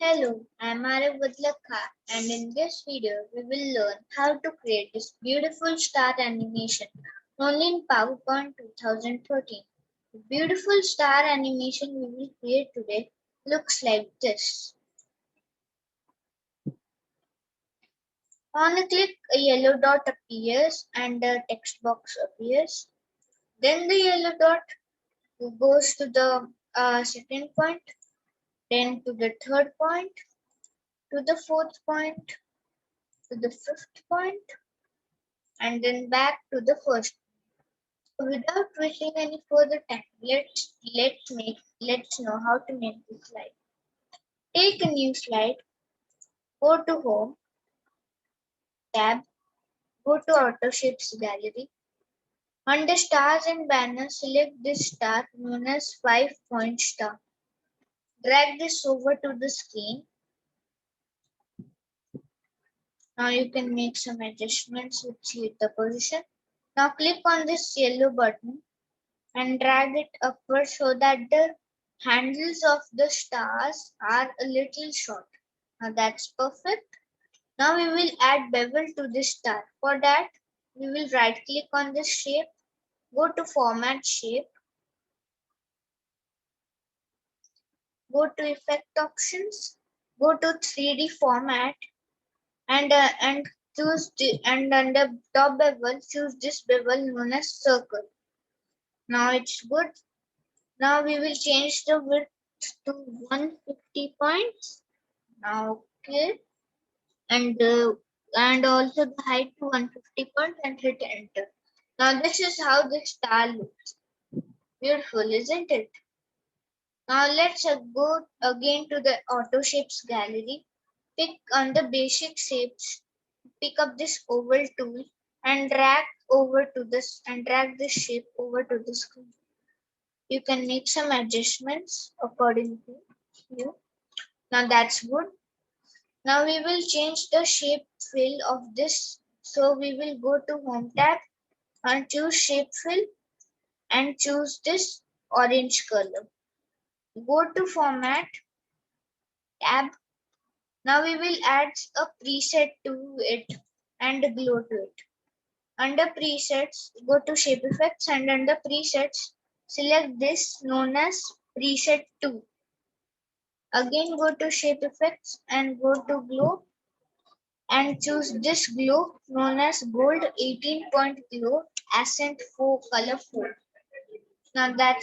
Hello, I'm Arav Vadlakha, and in this video we will learn how to create this beautiful star animation only in PowerPoint 2013. The beautiful star animation we will create today looks like this. On a click, a yellow dot appears and a text box appears. Then the yellow dot goes to the second point, then to the third point, to the fourth point, to the fifth point, and then back to the first. Without wasting any further time, let's know how to make this slide. Take a new slide, go to Home tab, go to Auto Shapes Gallery. Under Stars and Banners, select this star known as 5-point star. Drag this over to the screen. Now you can make some adjustments with the position. Now click on this yellow button and drag it upward so that the handles of the stars are a little short. Now that's perfect. Now we will add bevel to this star. For that, we will right click on this shape, go to Format Shape, go to Effect Options, go to 3D Format, and choose and under top bevel choose this bevel known as circle. Now it's good. Now we will change the width to 150 points. Now okay, and also the height to 150 points and hit enter. Now this is how the star looks. Beautiful, isn't it? Now let's go again to the Auto Shapes gallery. Pick on the basic shapes. Pick up this oval tool and drag this shape over to the screen. You can make some adjustments according to you. Now that's good. Now we will change the shape fill of this. So we will go to Home tab and choose Shape Fill and choose this orange color. Go to Format tab. Now we will add a preset to it and glow to it. Under presets, go to Shape Effects and under presets, select this known as Preset 2. Again go to Shape Effects and go to Glow and choose this glow known as Gold 18-point Glow Accent 4 Color 4. Now that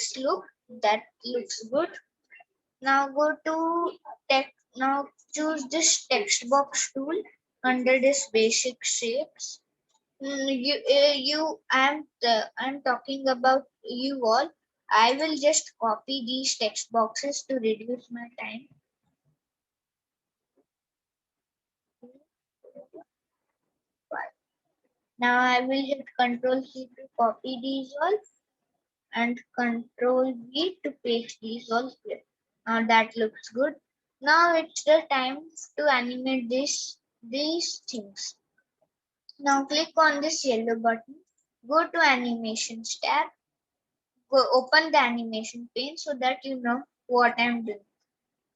looks good. Now go to text. Now choose this text box tool under this basic shapes. I'm talking about you all. I will just copy these text boxes to reduce my time. Now I will hit Control C to copy these all and Control V to paste these all here. Now that looks good. Now it's the time to animate these things. Now click on this yellow button. Go to Animations tab. Go open the animation pane so that you know what I'm doing.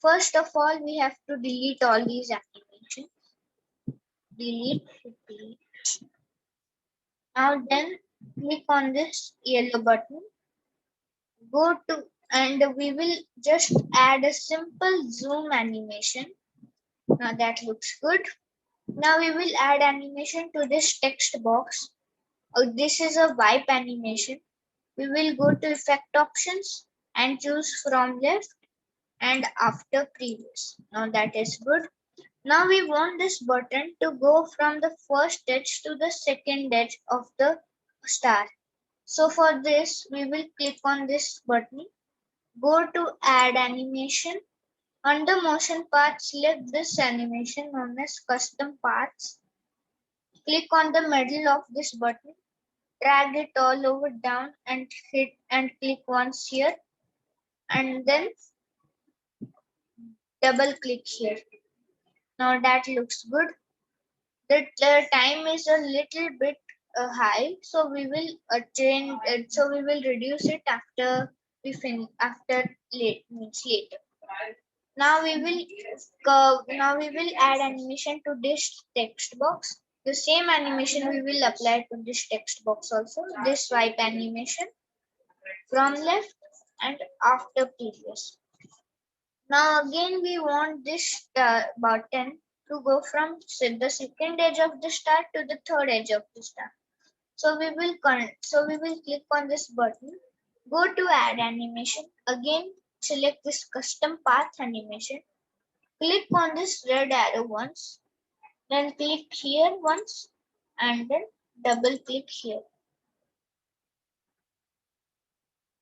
First of all, we have to delete all these animations. Delete. Now then click on this yellow button. Go to and we will just add a simple zoom animation. Now that looks good. Now we will add animation to this text box. This is a wipe animation. We will go to Effect Options and choose from left and after previous. Now that is good. Now we want this button to go from the first edge to the second edge of the star. So for this, we will click on this button, go to Add Animation. Under Motion Path, select this animation known as Custom Paths. Click on the middle of this button, drag it all over down and hit and click once here and then double click here. Now that looks good. The time is a little bit high, so we will change. So we will reduce it after we finish. After late means later. Now we will add animation to this text box. The same animation we will apply to this text box also. This swipe animation from left and after previous. Now again we want this button to go from the second edge of the star to the third edge of the star. So we will click on this button. Go to add animation. Again select this custom path animation. Click on this red arrow once. Then click here once and then double click here.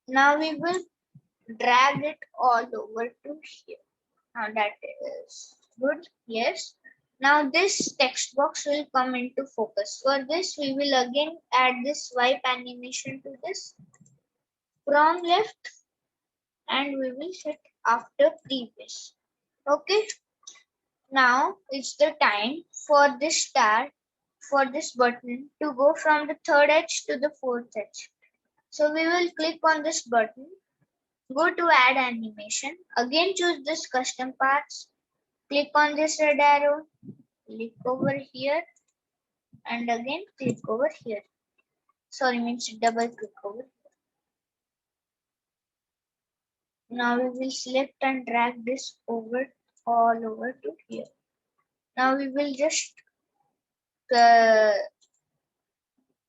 Now we will drag it all over to here. Now that is good. Yes. Now this text box will come into focus. For this, we will again add this swipe animation to this from left and we will set after previous. Okay. Now it's the time for this star, for this button to go from the third edge to the fourth edge. So we will click on this button. Go to add animation. Again choose this custom paths. Click on this red arrow. Click over here and again click over here. Sorry, means double click over. Now we will select and drag this over all over to here. Now we will just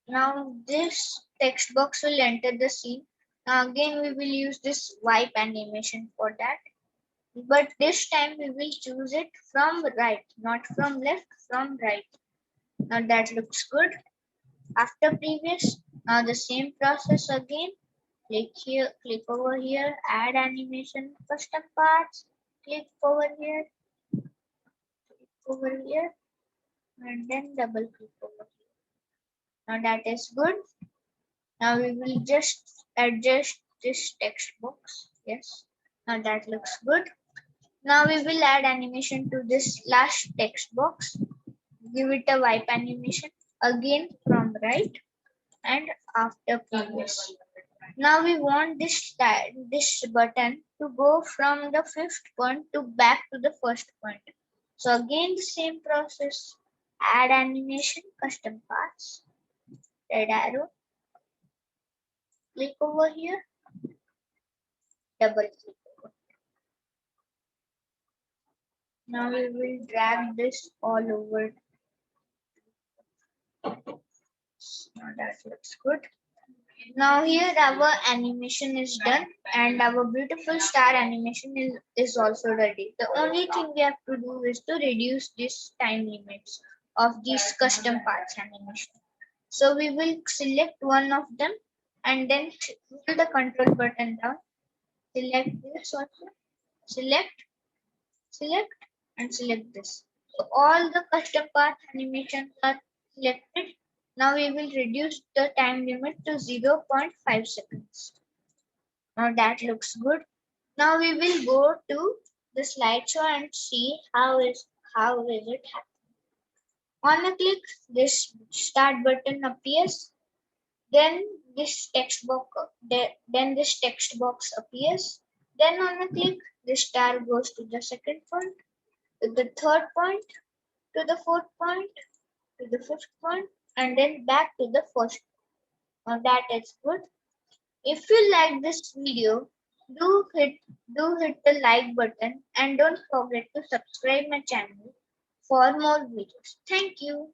now this text box will enter the scene. Now again we will use this wipe animation for that. But this time we will choose it from right, not from left, from right. Now that looks good. After previous, now the same process again. Click here, click over here, add animation, custom parts, click over here, and then double click over here. Now that is good. Now we will just adjust this text box. Yes. Now that looks good. Now we will add animation to this last text box. Give it a wipe animation again from right and after previous. Now we want this button to go from the fifth point to back to the first point. So again the same process. Add animation, custom paths, red arrow, click over here, double click over. Now we will drag this all over. Now that looks good. Now here our animation is done and our beautiful star animation is also ready. The only thing we have to do is to reduce this time limits of these custom parts animation. So we will select one of them and then hold the control button down. Select this also. Select and select this. So all the custom path animations are selected. Now we will reduce the time limit to 0.5 seconds. Now that looks good. Now we will go to the slideshow and see how is it happening. On a click, this start button appears. Then this text box appears. Then on a click, the star goes to the second point, to the third point, to the fourth point, to the fifth point, and then back to the first. Now that is good. If you like this video, do hit the like button and don't forget to subscribe my channel for more videos. Thank you.